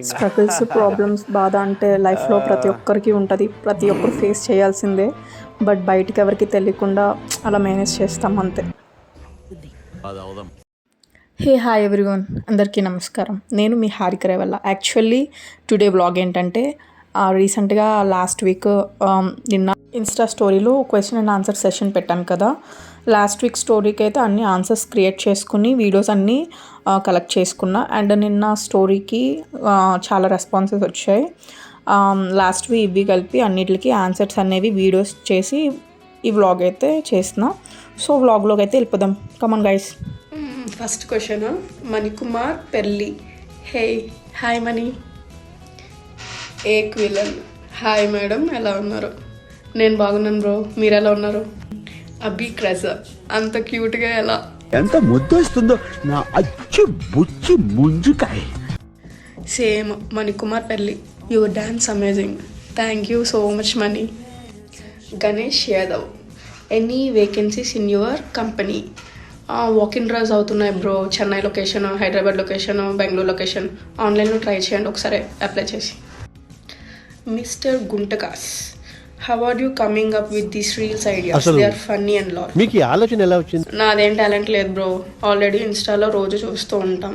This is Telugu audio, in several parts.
స్ట్రగుల్స్, ప్రాబ్లమ్స్, బాధ అంటే లైఫ్లో ప్రతి ఒక్కరికి ఉంటుంది. ప్రతి ఒక్కరు ఫేస్ చేయాల్సిందే. బట్ బయటికి ఎవరికి తెలియకుండా అలా మేనేజ్ చేస్తాం అంతే. హాయ్ ఎవ్రీవన్, అందరికీ నమస్కారం. నేను మీ హారిక రేవల్ల. యాక్చువల్లీ టుడే వ్లాగ్ ఏంటంటే రీసెంట్గా లాస్ట్ వీక్ నిన్న ఇన్స్టా స్టోరీలో క్వశ్చన్ అండ్ ఆన్సర్ సెషన్ పెట్టాను కదా. లాస్ట్ వీక్ స్టోరీకి అయితే అన్ని ఆన్సర్స్ క్రియేట్ చేసుకుని వీడియోస్ అన్నీ కలెక్ట్ చేసుకున్నా. అండ్ నిన్న స్టోరీకి చాలా రెస్పాన్సెస్ వచ్చాయి. లాస్ట్ వీక్ ఇవి కలిపి అన్నిటికి ఆన్సర్స్ అనేవి వీడియోస్ చేసి ఈ వ్లాగ్ అయితే చేసిన. సో వ్లాగ్లోకి అయితే వెళ్ళిపోదాం. Come on guys. First question, Manikumar Perli. Hi Mani. ఏ క్విలన్. హాయ్ మేడం, ఎలా ఉన్నారు? నేను బాగున్నాను బ్రో, మీరు ఎలా ఉన్నారు? అభి క్రజ, అంత క్యూట్గా ఎలా, ఎంత ముద్దు వస్తుందో నా అచ్చు బుచ్చి ముంజుకాయ. Same Manikumar Perli. Your dance amazing. Thank you so much Mani. Ganesh Yadav. Any vacancies in your company? Walk in drives అవుతున్నాయి bro. Chennai location, Hyderabad location, Bengaluru location. ఆన్లైన్లో ట్రై చేయండి ఒకసారి అప్లై చేసి. Mister Guntakas. How are you coming up with this reels ideas? They are funny and lot. మీకు ఈ ఆలోచన ఎలా వచ్చింది? నాదేం టాలెంట్ లేదు బ్రో. ఆల్రెడీ ఇన్స్టాలో రోజు చూస్తూ ఉంటాం.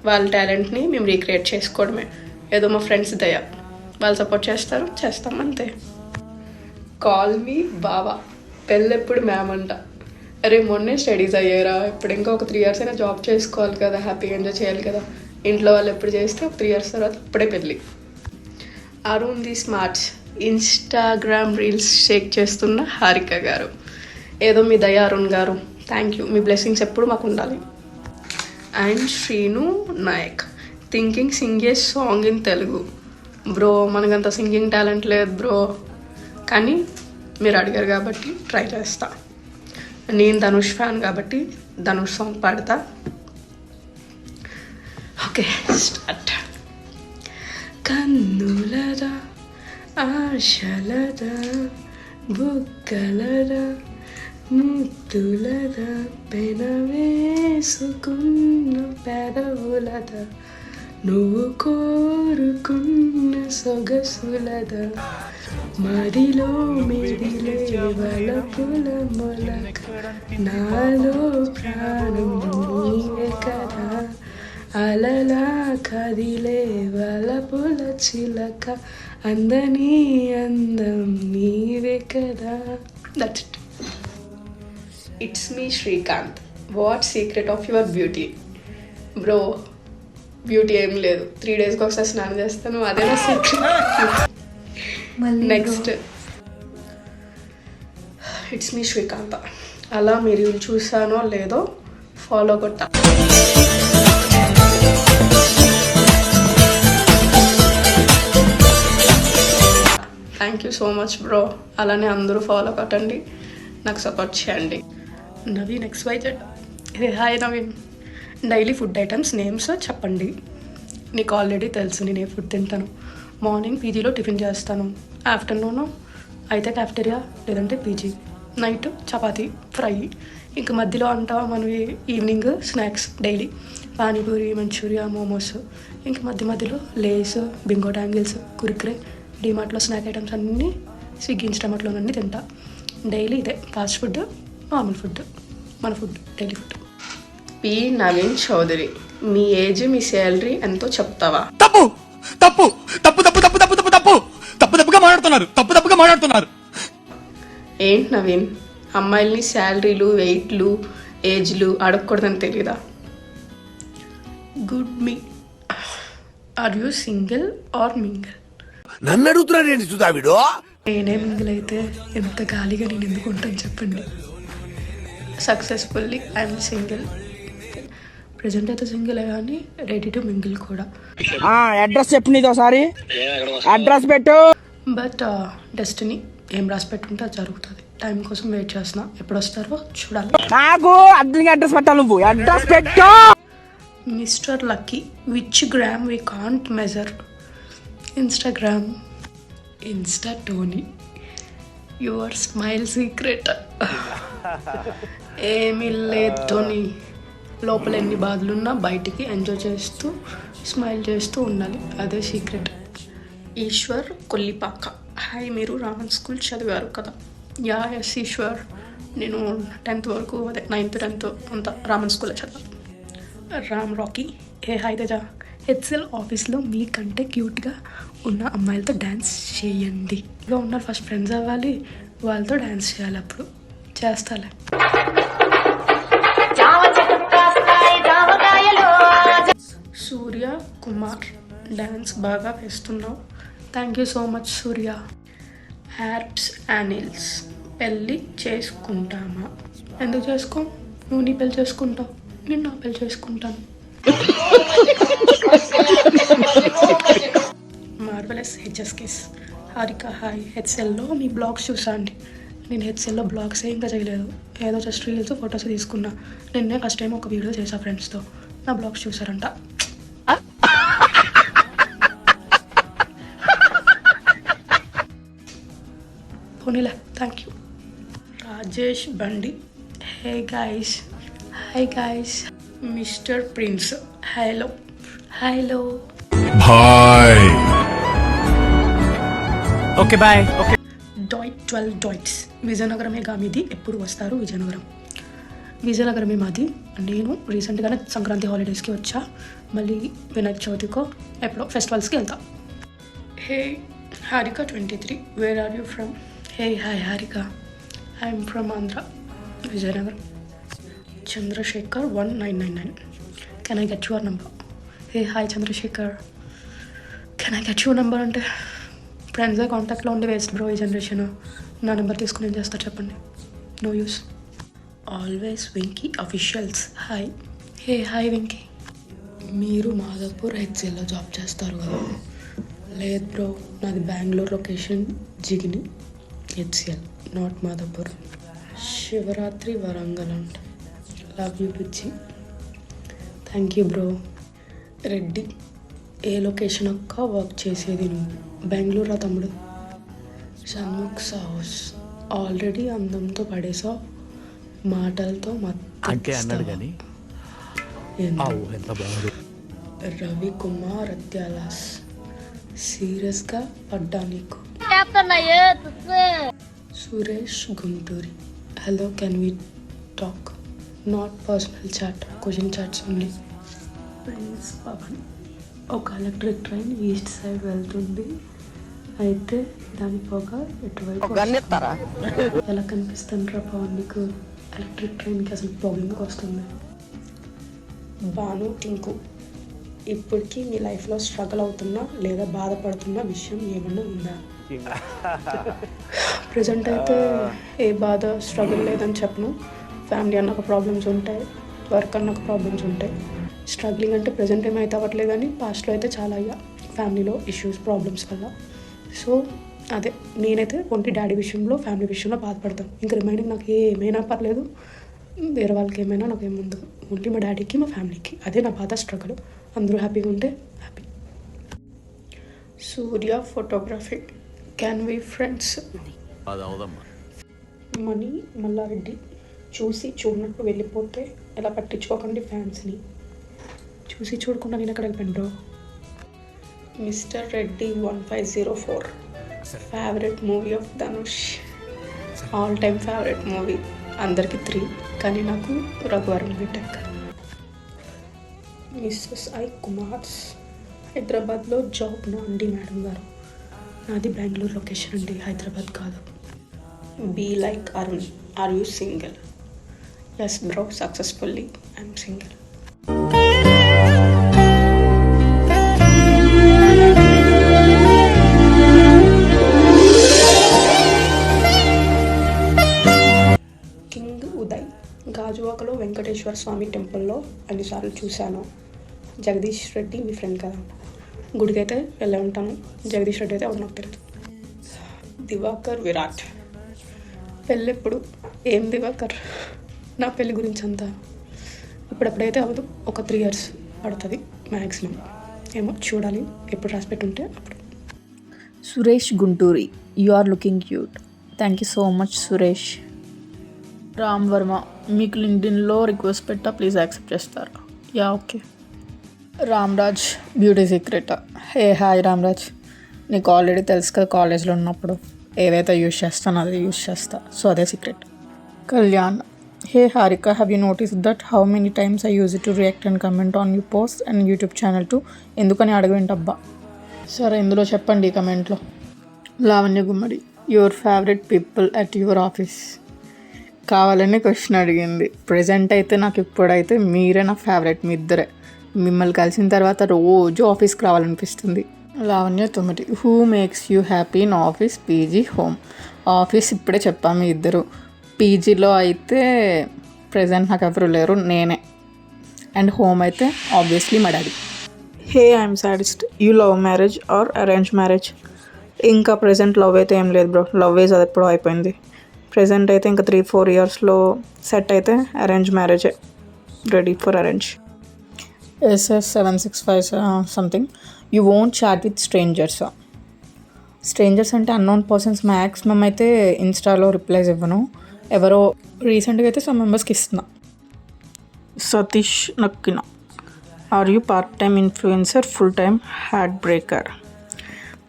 వాళ్ళ టాలెంట్ని మేము రీక్రియేట్ చేసుకోవడమే. ఏదో మా ఫ్రెండ్స్ దయ, వాళ్ళు సపోర్ట్ చేస్తారు, చేస్తాం అంతే. కాల్ మీ బావా. పెళ్ళెప్పుడు మ్యామ్ అంట. అరే మొన్నే స్టడీస్ అయ్యారా, ఇప్పుడు ఇంకా ఒక 3 years అయినా జాబ్ చేసుకోవాలి కదా, హ్యాపీగా ఎంజాయ్ చేయాలి కదా. ఇంట్లో వాళ్ళు ఎప్పుడు చేస్తే ఒక 3 years తర్వాత అప్పుడే పెళ్ళి. Arun the smarts. Instagram reels shake చేస్తున్న హారిక గారు. ఏదో మీ దయ అరుణ్ గారు, థ్యాంక్ యూ. మీ బ్లెస్సింగ్స్ ఎప్పుడు మాకు ఉండాలి. And Srinu Nayak. Thinking sing a song in Telugu. Bro మనకంత సింగింగ్ టాలెంట్ లేదు బ్రో, కానీ మీరు అడిగారు కాబట్టి ట్రై చేస్తా. నేను ధనుష్ ఫ్యాన్ కాబట్టి ధనుష్ సాంగ్ పాడతా. Okay start. కన్నులరా ఆశలరా బుగ్గలరా ముద్దులరా పెనవేసుకున్న పెదవులదా నువ్వు కోరుకున్న సొగసులదా మదిలో మెదిలే వలపుల మొలక నాలో ప్రాణం నీవే కదా అలలా కదిలే వలపుల చిలక అందని అందం నీవే కదా. That's it. It's me Srikanth. What secret of your beauty? Bro beauty ఏం లేదు, 3 daysకి ఒకసారి స్నానం చేస్తాను, అదే నా secret. Next, it's me Srikanth. అలా మీరు చూసానో లేదో ఫాలో కొట్టా. Thank you so much bro. అలానే అందరూ ఫాలో కొట్టండి, నాకు సపోర్ట్ చేయండి. Naveen XYZ. Hi Naveen. Daily food items names చెప్పండి. నీకు ఆల్రెడీ తెలుసు నేను ఏ ఫుడ్ తింటాను. మార్నింగ్ పీజీలో టిఫిన్ చేస్తాను, ఆఫ్టర్నూన్ అయితే క్యాఫ్టేరియా లేదంటే పీజీ, నైట్ చపాతీ ఫ్రై, ఇంకా మధ్యలో అంటావా మనవి ఈవినింగ్ స్నాక్స్ డైలీ పానీపూరి, మంచూరియా, మోమోస్, ఇంకా మధ్యలో లేస్, బింగో ట్యాంగిల్స్, కుర్కురే, డిమార్ట్లో స్నాక్ ఐటమ్స్ అన్నీ, స్విగ్గీ ఇన్స్టామార్ట్లో అన్నీ తింటా. డైలీ ఇదే ఫాస్ట్ ఫుడ్, నార్మల్ ఫుడ్, మన food, daily food. P Naveen Chowdary. మీ ఏజ్, మీ శాలరీ ఎంతో చెప్తావా? తప్పు తప్పు తప్పు తప్పు తప్పు తప్పు తప్పు తప్పు తప్పు తప్పుగా మాట్లాడుతున్నారు. ఏంటి నవీన్, అమ్మాయిల్ని శాలరీలు, వెయిట్లు, ఏజ్లు అడగకూడదని తెలీదా? Good me. Are you single or mingle? నన్ను అడుగుతున్నాడు ఏంటి సుధావిడు? నేనే మింగిల్ అయితే ఎంత గాలిగా నేను ఎందుకు ఉంటాను చెప్పండి. Successfully I'm single. ప్రజెంట్ అయితే సింగిల్ కానీ రెడీ టు మింగిల్ కూడా. అడ్రస్ చెప్పు, నీది ఒకసారి అడ్రస్ పెట్టు. బట్ డెస్టినీ ఏం రాసి పెట్టుంటే అది జరుగుతుంది. టైం కోసం వెయిట్ చేస్తున్నా, ఎప్పుడు వస్తారో చూడాలి. నాకు అడ్రస్ పెట్టాలి, నువ్వు అడ్రస్ పెట్టు. Mister lucky. Which gram we can't measure? Instagram. Insta Tony. Your smile secret. ఏమీ లేదు టోనీ, లోపల ఎన్ని బాధలున్నా బయటికి ఎంజాయ్ చేస్తూ స్మైల్ చేస్తూ ఉండాలి, అదే సీక్రెట్. ఈశ్వర్ కొల్లిపాక, హాయ్ మీరు రామన్ స్కూల్ చదివారు కదా? ఎస్ ఈశ్వర్, నేను 10th వరకు అదే 9th 10th అంతా రామన్ స్కూల్లో చదివాను. Ram Rocky, hi Teja, HL ఆఫీస్లో మీకంటే క్యూట్గా ఉన్న అమ్మాయిలతో డ్యాన్స్ చేయండి. ఇలా ఉన్నారు, ఫస్ట్ ఫ్రెండ్స్ అవ్వాలి, వాళ్ళతో డ్యాన్స్ చేయాలి, అప్పుడు చేస్తాలే. సూర్య కుమార్, డ్యాన్స్ బాగా వేస్తున్నావు, థ్యాంక్ యూ సో మచ్ సూర్య. హ్యార్ప్స్ యానిల్స్, పెళ్ళి చేసుకుంటామా? ఎందుకు చేసుకో, నువ్వు నీ పెళ్ళి చేసుకుంటావు, నేను నా పెళ్ళి చేసుకుంటాను. మార్వెలస్ హెచ్ఎస్కేస్, హారిక హాయ్, హెచ్ఎల్లో మీ బ్లాగ్స్ చూసా అండి. నేను హెచ్ఎల్లో బ్లాగ్స్ ఇంకా చేయలేదు, ఏదో జస్ట్ రీల్స్ ఫొటోస్ తీసుకున్నా. నిన్నే ఫస్ట్ టైం ఒక వీడియో చేసా ఫ్రెండ్స్తో, నా బ్లాగ్స్ చూసారంట. పోనీలే, thank you. Rajesh Bandi, hey guys, hi guys. Mister Prince, hello hello. Bye okay bye. Okay. డాయిట్ 12 డాయిట్స్, విజయనగరమే గా మీది, ఎప్పుడు వస్తారు విజయనగరం? విజయనగరమే మాది. నేను రీసెంట్గానే సంక్రాంతి హాలిడేస్కి వచ్చా, మళ్ళీ వినాయక చవితికో ఎప్పుడో ఫెస్టివల్స్కి వెళ్తా. Hey Harika 23, where are you from? Hey hi Harika, I'm from Andhra, Vizianagaram. Chandrashekar 1999, can I get your number? Hey hi Chandrashekar, can I get your number అంటే ఫ్రెండ్స్గా కాంటాక్ట్లో ఉండి వేస్ట్ బ్రో ఈ జనరేషన్. నా నెంబర్ తీసుకుని ఏం చేస్తారు చెప్పండి, no use. Always Venky officials, hi. Hey hi Venky, మీరు మాధవపూర్ హెచ్ఎల్లో జాబ్ చేస్తారు కదా? లేదు బ్రో, నాది బెంగళూరు లొకేషన్, జిగిని, హెచ్ఎల్, నాట్ మాధవపూర్. శివరాత్రి వరంగల్ అంట, లవ్ యూ పిచ్చి, thank you bro. Reddy, A location అక్క వర్క్ చేసేది నువ్వు? బెంగళూరు తమ్ముడు. షణ్ముఖ్ సాహస్, ఆల్రెడీ అందంతో పడేసావు, మాటలతో అంటే అన్నాడు కానీ రవి కుమార్ అత్యాలాస్, సీరియస్గా పడ్డా నీకు. Suresh Gunturi, hello can we talk? Not personal chat, question chats only. Prince Pavan, ఒక ఎలక్ట్రిక్ ట్రైన్ ఈస్ట్ సైడ్ వెళ్తుంది, అయితే దాని పొగ ఎటువైపు ఎలా కనిపిస్తుందిరా పవన్ నీకు? ఎలక్ట్రిక్ ట్రైన్కి అసలు పొగ ఎందుకు వస్తుంది? బాను టింకు, ఇప్పటికీ మీ లైఫ్లో స్ట్రగుల్ అవుతున్నా లేదా బాధపడుతున్న విషయం ఏమన్నా ఉందా? ప్రజెంట్ అయితే ఏ బాధ స్ట్రగుల్ లేదని చెప్పను. ఫ్యామిలీ అన్నాక ప్రాబ్లమ్స్ ఉంటాయి, వర్క్ అన్నాక ప్రాబ్లమ్స్ ఉంటాయి. స్ట్రగ్లింగ్ అంటే ప్రజెంట్ ఏమైతే అవ్వట్లేదు కానీ పాస్ట్లో అయితే చాలా అయ్యా ఫ్యామిలీలో ఇష్యూస్ ప్రాబ్లమ్స్ వల్ల. సో అదే, నేనైతే ఓన్లీ డాడీ విషయంలో ఫ్యామిలీ విషయంలో బాధపడతాను. ఇంకా రిమైనింగ్ నాకు ఏమైనా పర్లేదు, వేరే వాళ్ళకి ఏమైనా నాకు ఏముండదు. ఓన్లీ మా డాడీకి మా ఫ్యామిలీకి అదే నా బాధ, స్ట్రగుల్. అందరూ హ్యాపీగా ఉంటే happy. Surya photography, can we friends? Mani Mallareddy, చూసి చూడనట్టు వెళ్ళిపోతే ఎలా పట్టించుకోకండి ఫ్యాన్స్ని. చూసి చూడకుండా నేను ఎక్కడ వెళ్ళిపోయాను bro. Mister Reddy 1504, favourite movie of Dhanush? All time favourite movie, అందరికి 3, కానీ నాకు Raghuvaran BTech. Mrs I Kumars, హైదరాబాద్లో జాబ్ నా అండి మేడం గారు? నాది బెంగళూరు లొకేషన్ అండి, హైదరాబాద్ కాదు. Be like Arun, are you single? Yes bro, successfully I'm single. King Uday, గాజువాకలో వెంకటేశ్వర స్వామి టెంపుల్లో అన్నిసార్లు చూశాను. జగదీష్ రెడ్డి మీ ఫ్రెండ్ కదా? గుడికి అయితే వెళ్ళే ఉంటాను, జగదీష్ రెడ్డి అయితే ఎవరు నాకు తెలియదు. దివాకర్ విరాట్, పెళ్ళెప్పుడు? ఏం దివాకర్, నా పెళ్ళి గురించి అంతా ఇప్పుడెప్పుడైతే అవ్వదు, ఒక 3 years పడుతుంది మ్యాక్సిమం. ఏమో చూడాలి, ఎప్పుడు రాసి పెట్టుంటే అప్పుడు. Suresh Gunturi, you are looking cute, thank you so much Suresh. Ram Varma, మీకు లింక్డ్ఇన్లో రిక్వెస్ట్ పెట్టా, ప్లీజ్ యాక్సెప్ట్ చేస్తారా? Yeah okay. Ramraj, beauty secret. Hi Ramraj, నీకు ఆల్రెడీ తెలుసు కదా, కాలేజ్లో ఉన్నప్పుడు ఏవైతే యూజ్ చేస్తానో అదే యూజ్ చేస్తా, సో అదే secret. Kalyan, hey Harika, have you notice that how many times I use to react and comment on you post and YouTube channel too? ఎందుకని అడగవేంటబ్బా. సరే, ఇందులో చెప్పండి ఈ కమెంట్లో. Lavanya Gummadi, your favourite people at your office. కావాలని క్వశ్చన్ అడిగింది. ప్రజెంట్ అయితే నాకు ఇప్పుడైతే మీరే నా ఫేవరెట్, మీ ఇద్దరే. మిమ్మల్ని కలిసిన తర్వాత రోజు ఆఫీస్కి రావాలనిపిస్తుంది. Lavanya 9, who makes you happy in office, PG, home? Office ఇప్పుడే చెప్పాము మీ ఇద్దరు. పీజీలో అయితే ప్రజెంట్ నాకు ఎవరు లేరు, నేనే. అండ్ హోమ్ అయితే ఆబ్వియస్లీ మా daddy. Hey I'm sadist, you love marriage or arrange marriage? ఇంకా ప్రజెంట్ లవ్ అయితే ఏం లేదు బ్రో, లవ్ వేజ్ అది ఎప్పుడో అయిపోయింది. ప్రజెంట్ అయితే ఇంకా 3-4 ఇయర్స్లో సెట్ అయితే అరేంజ్ మ్యారేజే, ready for arrange. SS765 something, you won't chat with strangers. Strangers అంటే అన్నోన్ పర్సన్స్. మ్యాక్సిమం అయితే ఇన్స్టాలో రిప్లైస్ ఇవ్వను, ఎవరో రీసెంట్గా అయితే సమ్ మెంబర్స్కి ఇస్తున్నా. Satish Nakkina, are you part time influencer, full time heart breaker?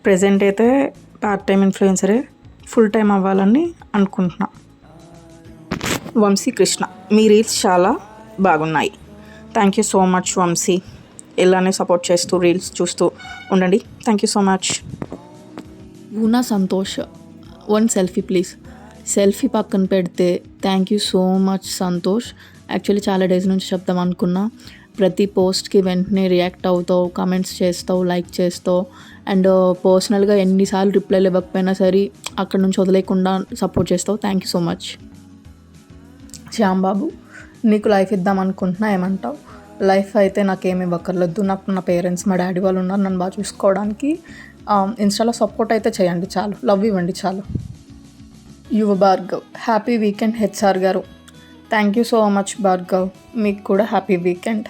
Present అయితే పార్ట్ టైమ్ ఇన్ఫ్లుయెన్సరే, ఫుల్ టైం అవ్వాలని అనుకుంటున్నా. వంశీ కృష్ణ, మీ రీల్స్ చాలా బాగున్నాయి. Thank you so much Vamsi, ఇలానే సపోర్ట్ చేస్తూ రీల్స్ చూస్తూ ఉండండి. Thank you so much. ఊనా సంతోష్, 1 సెల్ఫీ ప్లీజ్. సెల్ఫీ పక్కన పెడితే thank you so much Santosh. Actually చాలా డేస్ నుంచి చెప్దాం అనుకున్నా. ప్రతి పోస్ట్కి వెంటనే రియాక్ట్ అవుతావు, కామెంట్స్ చేస్తావు, లైక్ చేస్తావు, అండ్ పర్సనల్గా ఎన్నిసార్లు రిప్లైలు ఇవ్వకపోయినా సరే అక్కడ నుంచి వదిలేకుండా సపోర్ట్ చేస్తావు. Thank you so much. Shyam Babu, నీకు లైఫ్ ఇద్దాం అనుకుంటున్నా, ఏమంటావు? లైఫ్ అయితే నాకేమి ఇవ్వక్కర్లేదు, నాకు నా పేరెంట్స్, మా డాడీ వాళ్ళు ఉన్నారు నన్ను బాగా చూసుకోవడానికి. ఇన్స్టాలో సపోర్ట్ అయితే చేయండి చాలు, లవ్ ఇవ్వండి చాలు. యువ భార్గవ్, హ్యాపీ వీకెండ్ హెచ్ఆర్ గారు. Thank you so much Bhargav, మీకు కూడా హ్యాపీ వీకెండ్.